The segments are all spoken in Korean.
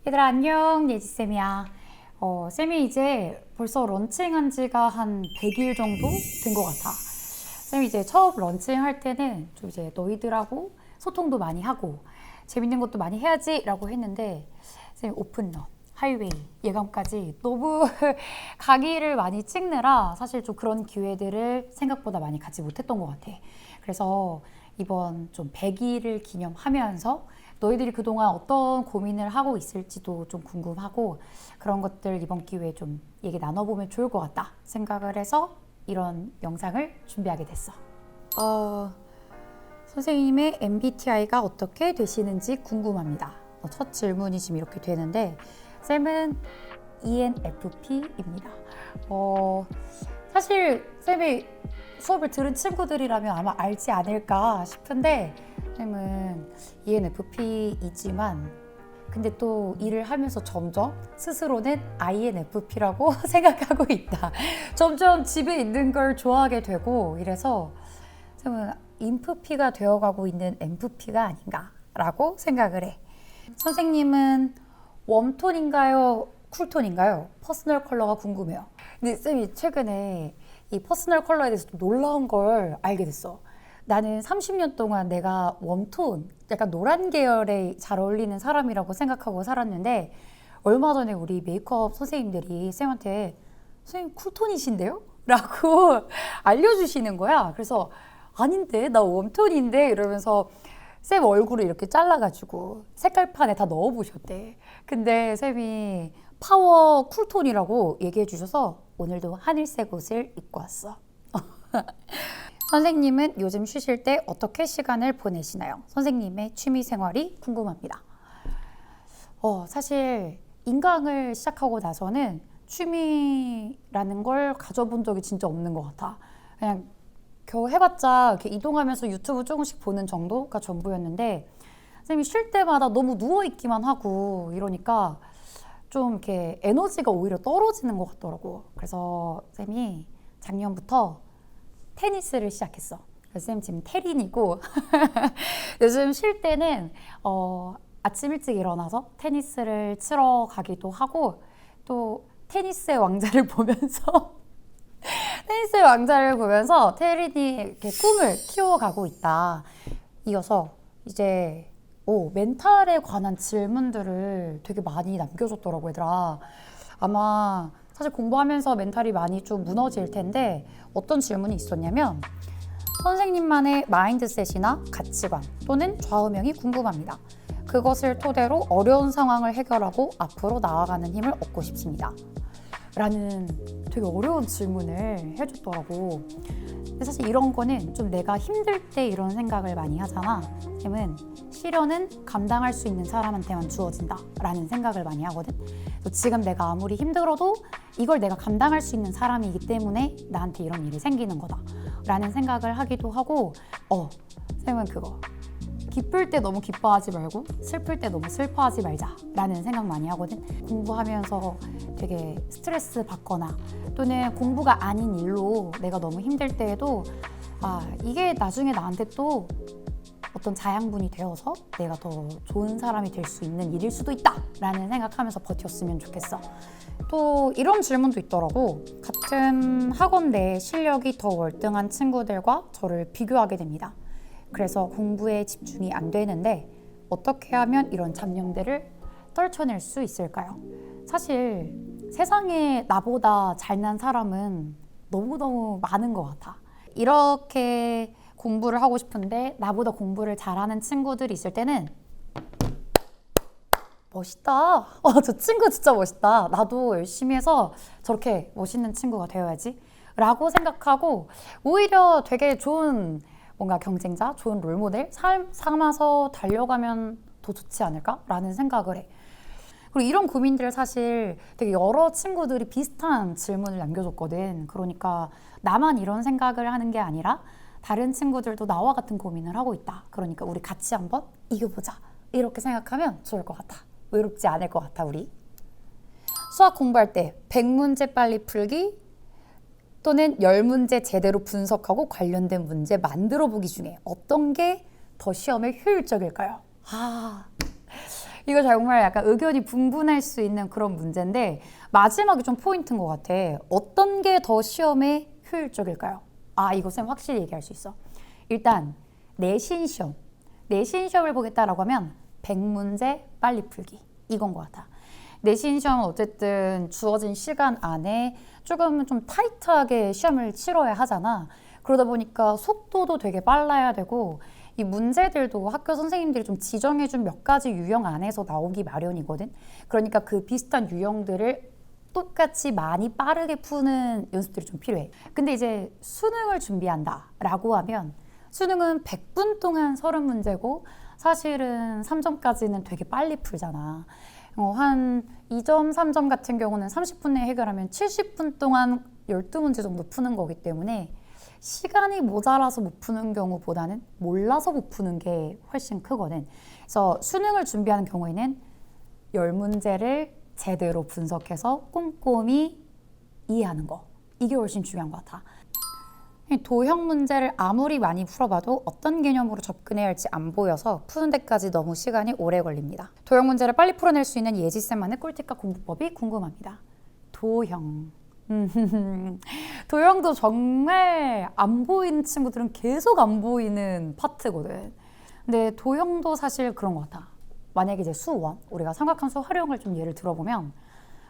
얘들아 안녕, 예지쌤이야. 쌤이 이제 벌써 런칭한 지가 한 100일 정도 된 것 같아. 쌤이 이제 처음 런칭할 때는 좀 이제 너희들하고 소통도 많이 하고 재밌는 것도 많이 해야지 라고 했는데 쌤이 오픈런, 하이웨이, 예감까지 너무 강의를 많이 찍느라 사실 좀 그런 기회들을 생각보다 많이 갖지 못했던 것 같아. 그래서 이번 좀 100일을 기념하면서 너희들이 그동안 어떤 고민을 하고 있을지도 좀 궁금하고 그런 것들 이번 기회에 좀 얘기 나눠보면 좋을 것 같다 생각을 해서 이런 영상을 준비하게 됐어. 선생님의 MBTI가 어떻게 되시는지 궁금합니다. 첫 질문이 지금 이렇게 되는데 쌤은 ENFP입니다. 사실 쌤이 수업을 들은 친구들이라면 아마 알지 않을까 싶은데 쌤은 ENFP이지만 근데 또 일을 하면서 점점 스스로는 INFP라고 생각하고 있다. 점점 집에 있는 걸 좋아하게 되고 이래서 쌤은 인프피가 되어가고 있는 MFP가 아닌가라고 생각을 해. 선생님은 웜톤인가요? 쿨톤인가요? 퍼스널 컬러가 궁금해요. 근데 쌤이 최근에 이 퍼스널 컬러에 대해서 좀 놀라운 걸 알게 됐어. 나는 30년 동안 내가 웜톤, 약간 노란 계열에 잘 어울리는 사람이라고 생각하고 살았는데 얼마 전에 우리 메이크업 선생님들이 쌤한테 선생님 쿨톤이신데요? 라고 알려주시는 거야. 그래서 아닌데 나 웜톤인데 이러면서 쌤 얼굴을 이렇게 잘라가지고 색깔판에 다 넣어보셨대. 근데 쌤이 파워 쿨톤이라고 얘기해 주셔서 오늘도 하늘색 옷을 입고 왔어. 선생님은 요즘 쉬실 때 어떻게 시간을 보내시나요? 선생님의 취미 생활이 궁금합니다. 사실 인강을 시작하고 나서는 취미라는 걸 가져본 적이 진짜 없는 것 같아. 그냥 겨우 해봤자 이렇게 이동하면서 유튜브 조금씩 보는 정도가 전부였는데 선생님이 쉴 때마다 너무 누워있기만 하고 이러니까 좀 이렇게 에너지가 오히려 떨어지는 것 같더라고. 그래서 쌤이 작년부터 테니스를 시작했어. 그래서 쌤 지금 테린이고 요즘 쉴 때는 아침 일찍 일어나서 테니스를 치러 가기도 하고 또 테니스의 왕자를 보면서 테니스의 왕자를 보면서 테린이 이렇게 꿈을 키워가고 있다. 이어서 이제 멘탈에 관한 질문들을 되게 많이 남겨줬더라고 얘들아. 아마 사실 공부하면서 멘탈이 많이 좀 무너질 텐데 어떤 질문이 있었냐면 선생님만의 마인드셋이나 가치관 또는 좌우명이 궁금합니다. 그것을 토대로 어려운 상황을 해결하고 앞으로 나아가는 힘을 얻고 싶습니다. 라는 되게 어려운 질문을 해줬더라고. 근데 사실 이런 거는 좀 내가 힘들 때 이런 생각을 많이 하잖아. 쌤은 시련은 감당할 수 있는 사람한테만 주어진다 라는 생각을 많이 하거든. 지금 내가 아무리 힘들어도 이걸 내가 감당할 수 있는 사람이기 때문에 나한테 이런 일이 생기는 거다 라는 생각을 하기도 하고 쌤은 그거 기쁠 때 너무 기뻐하지 말고 슬플 때 너무 슬퍼하지 말자 라는 생각 많이 하거든. 공부하면서 되게 스트레스 받거나 또는 공부가 아닌 일로 내가 너무 힘들 때에도 이게 나중에 나한테 또 어떤 자양분이 되어서 내가 더 좋은 사람이 될 수 있는 일일 수도 있다 라는 생각하면서 버텼으면 좋겠어. 또 이런 질문도 있더라고. 같은 학원 내 실력이 더 월등한 친구들과 저를 비교하게 됩니다. 그래서 공부에 집중이 안 되는데 어떻게 하면 이런 잡념들을 떨쳐낼 수 있을까요? 사실 세상에 나보다 잘난 사람은 너무너무 많은 것 같아. 이렇게 공부를 하고 싶은데 나보다 공부를 잘하는 친구들이 있을 때는 멋있다. 저 친구 진짜 멋있다. 나도 열심히 해서 저렇게 멋있는 친구가 되어야지 라고 생각하고 오히려 되게 좋은 뭔가 경쟁자, 좋은 롤모델 삼아서 달려가면 더 좋지 않을까라는 생각을 해. 그리고 이런 고민들을 사실 되게 여러 친구들이 비슷한 질문을 남겨줬거든. 그러니까 나만 이런 생각을 하는 게 아니라 다른 친구들도 나와 같은 고민을 하고 있다. 그러니까 우리 같이 한번 이겨보자. 이렇게 생각하면 좋을 것 같아. 외롭지 않을 것 같아, 우리. 수학 공부할 때 100문제 빨리 풀기 또는 10문제 제대로 분석하고 관련된 문제 만들어 보기 중에 어떤 게 더 시험에 효율적일까요? 이거 정말 약간 의견이 분분할 수 있는 그런 문제인데 마지막이 좀 포인트인 것 같아. 어떤 게 더 시험에 효율적일까요? 아, 이거 쌤 확실히 얘기할 수 있어. 일단 내신 시험. 내신 시험을 보겠다라고 하면 100문제 빨리 풀기. 이건 것 같아. 내신 시험은 어쨌든 주어진 시간 안에 조금 좀 타이트하게 시험을 치러야 하잖아. 그러다 보니까 속도도 되게 빨라야 되고 이 문제들도 학교 선생님들이 좀 지정해준 몇 가지 유형 안에서 나오기 마련이거든. 그러니까 그 비슷한 유형들을 똑같이 많이 빠르게 푸는 연습들이 좀 필요해. 근데 이제 수능을 준비한다라고 하면 수능은 100분 동안 30문제고 사실은 3점까지는 되게 빨리 풀잖아. 한 2점, 3점 같은 경우는 30분 내에 해결하면 70분 동안 12문제 정도 푸는 거기 때문에 시간이 모자라서 못 푸는 경우보다는 몰라서 못 푸는 게 훨씬 크거든. 그래서 수능을 준비하는 경우에는 10문제를 제대로 분석해서 꼼꼼히 이해하는 거. 이게 훨씬 중요한 것 같아. 도형 문제를 아무리 많이 풀어봐도 어떤 개념으로 접근해야 할지 안 보여서 푸는 데까지 너무 시간이 오래 걸립니다. 도형 문제를 빨리 풀어낼 수 있는 예지쌤만의 꿀팁과 공부법이 궁금합니다. 도형. 도형도 정말 안 보이는 친구들은 계속 안 보이는 파트거든. 근데 도형도 사실 그런 것 같아. 만약에 이제 수1, 우리가 삼각함수 활용을 좀 예를 들어보면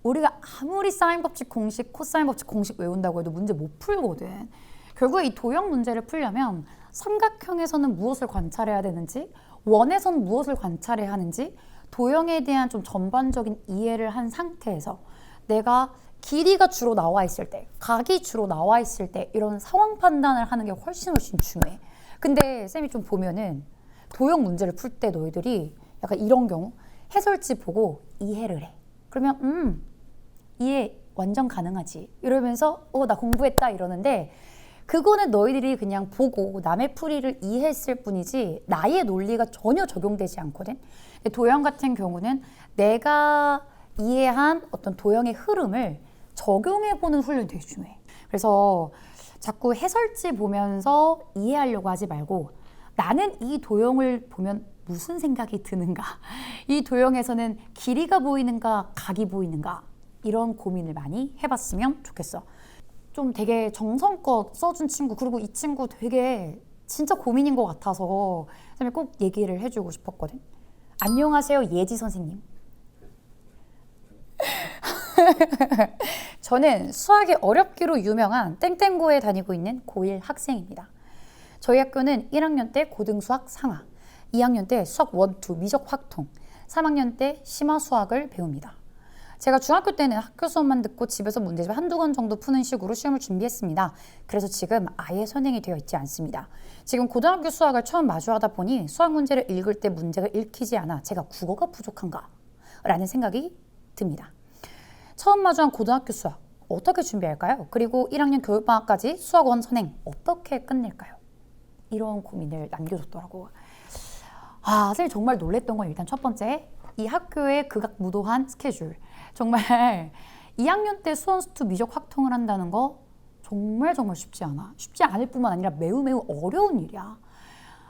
우리가 아무리 사인 법칙 공식, 코사인 법칙 공식 외운다고 해도 문제 못 풀거든. 결국에 이 도형 문제를 풀려면 삼각형에서는 무엇을 관찰해야 되는지, 원에서는 무엇을 관찰해야 하는지, 도형에 대한 좀 전반적인 이해를 한 상태에서 내가 길이가 주로 나와 있을 때, 각이 주로 나와 있을 때 이런 상황 판단을 하는 게 훨씬 중요해. 근데 쌤이 좀 보면은 도형 문제를 풀 때 너희들이 약간 이런 경우 해설지 보고 이해를 해. 그러면 이해 완전 가능하지. 이러면서 나 공부했다 이러는데 그거는 너희들이 그냥 보고 남의 풀이를 이해했을 뿐이지 나의 논리가 전혀 적용되지 않거든. 도형 같은 경우는 내가 이해한 어떤 도형의 흐름을 적용해보는 훈련이 되게 중요해. 그래서 자꾸 해설지 보면서 이해하려고 하지 말고 나는 이 도형을 보면 무슨 생각이 드는가? 이 도형에서는 길이가 보이는가? 각이 보이는가? 이런 고민을 많이 해봤으면 좋겠어. 좀 되게 정성껏 써준 친구, 그리고 이 친구 되게 진짜 고민인 것 같아서 쌤이 꼭 얘기를 해주고 싶었거든. 안녕하세요, 예지 선생님. 저는 수학이 어렵기로 유명한 땡땡고에 다니고 있는 고1 학생입니다. 저희 학교는 1학년 때 고등수학 상하, 2학년 때 수학 1, 2 미적 확통, 3학년 때 심화 수학을 배웁니다. 제가 중학교 때는 학교 수업만 듣고 집에서 문제집 한두 권 정도 푸는 식으로 시험을 준비했습니다. 그래서 지금 아예 선행이 되어 있지 않습니다. 지금 고등학교 수학을 처음 마주하다 보니 수학 문제를 읽을 때 문제가 읽히지 않아 제가 국어가 부족한가? 라는 생각이 듭니다. 처음 마주한 고등학교 수학 어떻게 준비할까요? 그리고 1학년 교육방학까지 수학 1 선행 어떻게 끝낼까요? 이런 고민을 남겨줬더라고. 선생님 정말 놀랬던 건 일단 첫 번째, 이 학교의 극악무도한 스케줄. 정말 2학년 때 수원수투 미적 확통을 한다는 거 정말 쉽지 않아. 쉽지 않을 뿐만 아니라 매우 어려운 일이야.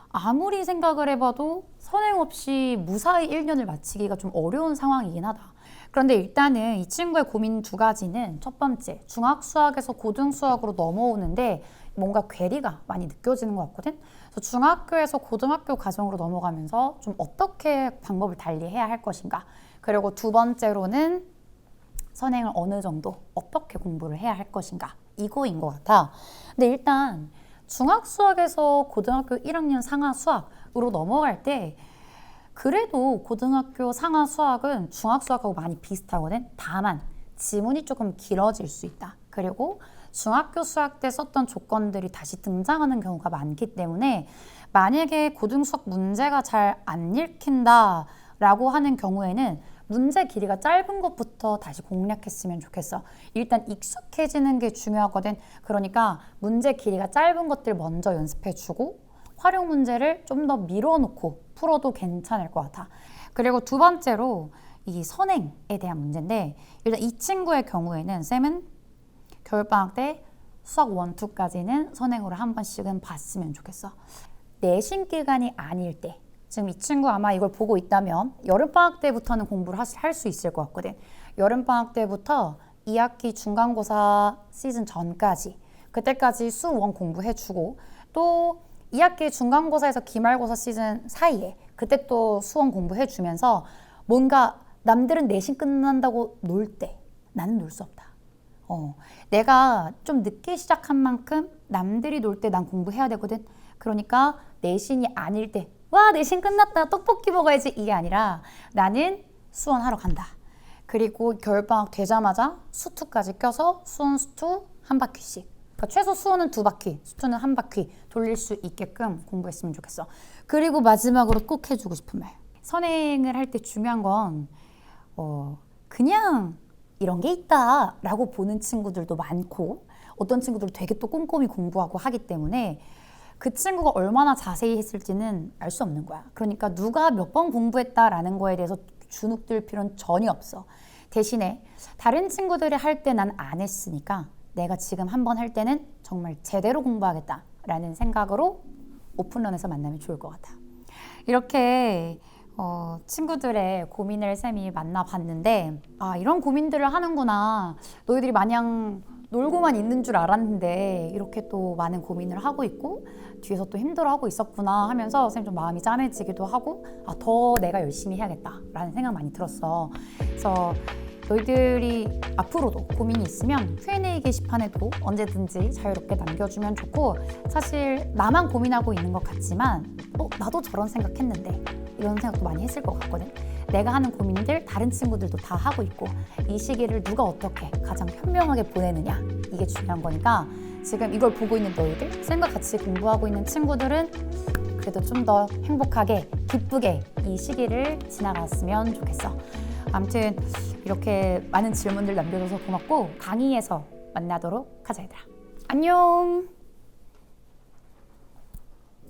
아무리 생각을 해봐도 선행 없이 무사히 1년을 마치기가 좀 어려운 상황이긴 하다. 그런데 일단은 이 친구의 고민 두 가지는 첫 번째, 중학수학에서 고등수학으로 넘어오는데 뭔가 괴리가 많이 느껴지는 것 같거든. 그래서 중학교에서 고등학교 과정으로 넘어가면서 좀 어떻게 방법을 달리해야 할 것인가. 그리고 두 번째로는 선행을 어느 정도 어떻게 공부를 해야 할 것인가. 이거인 것 같아. 근데 일단 중학수학에서 고등학교 1학년 상하 수학으로 넘어갈 때 그래도 고등학교 상하 수학은 중학수학하고 많이 비슷하거든. 다만 지문이 조금 길어질 수 있다. 그리고 중학교 수학 때 썼던 조건들이 다시 등장하는 경우가 많기 때문에 만약에 고등수학 문제가 잘 안 읽힌다 라고 하는 경우에는 문제 길이가 짧은 것부터 다시 공략했으면 좋겠어. 일단 익숙해지는 게 중요하거든. 그러니까 문제 길이가 짧은 것들 먼저 연습해주고 활용 문제를 좀 더 밀어놓고 풀어도 괜찮을 것 같아. 그리고 두 번째로 이 선행에 대한 문제인데 일단 이 친구의 경우에는 쌤은 겨울방학 때 수학 1, 2까지는 선행으로 한 번씩은 봤으면 좋겠어. 내신 기간이 아닐 때 지금 이 친구 아마 이걸 보고 있다면 여름방학 때부터는 공부를 할 수 있을 것 같거든. 여름방학 때부터 2학기 중간고사 시즌 전까지 그때까지 수1 공부해주고 또 2학기 중간고사에서 기말고사 시즌 사이에 그때 또 수1 공부해주면서 뭔가 남들은 내신 끝난다고 놀 때 나는 놀 수 없다. 내가 좀 늦게 시작한 만큼 남들이 놀 때 난 공부해야 되거든. 그러니까 내신이 아닐 때 와 내신 끝났다 떡볶이 먹어야지 이게 아니라 나는 수원 하러 간다. 그리고 겨울방학 되자마자 수투까지 껴서 수원 수투 한 바퀴씩 그러니까 최소 수원은 2바퀴 수투는 한 바퀴 돌릴 수 있게끔 공부했으면 좋겠어. 그리고 마지막으로 꼭 해주고 싶은 말 선행을 할 때 중요한 건 그냥 이런 게 있다 라고 보는 친구들도 많고 어떤 친구들 되게 또 꼼꼼히 공부하고 하기 때문에 그 친구가 얼마나 자세히 했을지는 알 수 없는 거야. 그러니까 누가 몇 번 공부했다라는 거에 대해서 주눅들 필요는 전혀 없어. 대신에 다른 친구들이 할 때 난 안 했으니까 내가 지금 한번 할 때는 정말 제대로 공부하겠다라는 생각으로 오픈런에서 만나면 좋을 것 같아. 이렇게 친구들의 고민을 쌤이 만나봤는데 이런 고민들을 하는구나. 너희들이 마냥 놀고만 있는 줄 알았는데 이렇게 또 많은 고민을 하고 있고 뒤에서 또 힘들어하고 있었구나 하면서 쌤 좀 마음이 짠해지기도 하고 더 내가 열심히 해야겠다라는 생각 많이 들었어. 그래서 너희들이 앞으로도 고민이 있으면 Q&A 게시판에도 언제든지 자유롭게 남겨주면 좋고 사실 나만 고민하고 있는 것 같지만 나도 저런 생각했는데 이런 생각도 많이 했을 것 같거든. 내가 하는 고민들 다른 친구들도 다 하고 있고 이 시기를 누가 어떻게 가장 현명하게 보내느냐 이게 중요한 거니까 지금 이걸 보고 있는 너희들 쌤과 같이 공부하고 있는 친구들은 그래도 좀 더 행복하게 기쁘게 이 시기를 지나갔으면 좋겠어. 아무튼 이렇게 많은 질문들 남겨줘서 고맙고 강의에서 만나도록 하자 얘들아. 안녕.